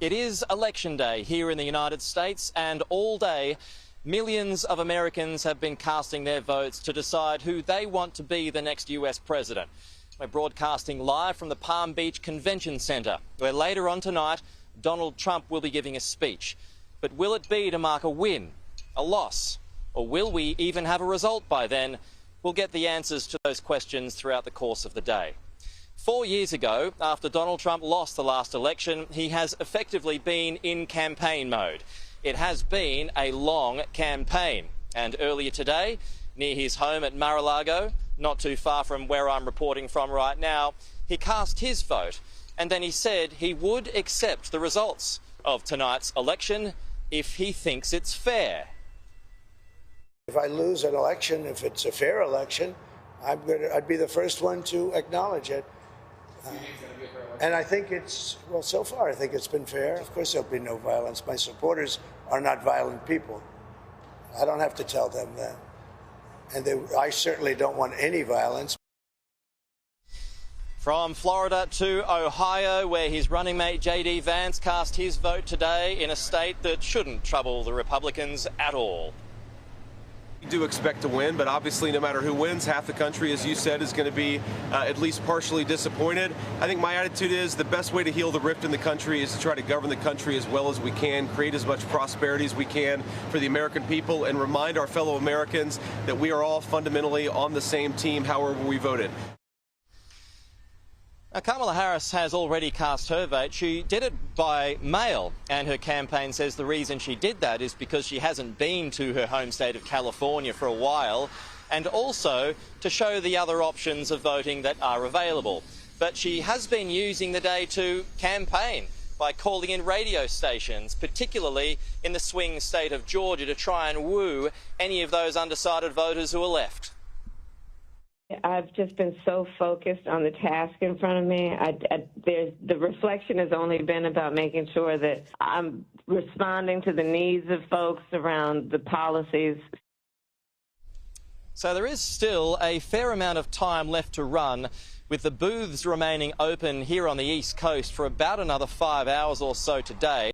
It is Election Day here in the United States, and all day millions of Americans have been casting their votes to decide who they want to be the next US president. We're broadcasting live from the Palm Beach Convention Centre, where later on tonight Donald Trump will be giving a speech. But will it be to mark a win, a loss, or will we even have a result by then? We'll get the answers to those questions throughout the course of the day. 4 years ago, after Donald Trump lost the last election, he has effectively been in campaign mode. It has been a long campaign. And earlier today, near his home at Mar-a-Lago, not too far from where I'm reporting from right now, he cast his vote. And then he said he would accept the results of tonight's election if he thinks it's fair. If I lose an election, if it's a fair election, I'd be the first one to acknowledge it. And I think well, so far I think it's been fair. Of course there'll be no violence. My supporters are not violent people. I don't have to tell them that. And I certainly don't want any violence. From Florida to Ohio, where his running mate J.D. Vance cast his vote today in a state that shouldn't trouble the Republicans at all. We do expect to win, but obviously no matter who wins, half the country, as you said, is going to be at least partially disappointed. I think my attitude is the best way to heal the rift in the country is to try to govern the country as well as we can, create as much prosperity as we can for the American people, and remind our fellow Americans that we are all fundamentally on the same team, however we voted. Now, Kamala Harris has already cast her vote. She did it by mail, and her campaign says the reason she did that is because she hasn't been to her home state of California for a while, and also to show the other options of voting that are available. But she has been using the day to campaign by calling in radio stations, particularly in the swing state of Georgia, to try and woo any of those undecided voters who are left. I've just been so focused on the task in front of me. The reflection has only been about making sure that I'm responding to the needs of folks around the policies. So there is still a fair amount of time left to run, with the booths remaining open here on the East Coast for about another 5 hours or so today.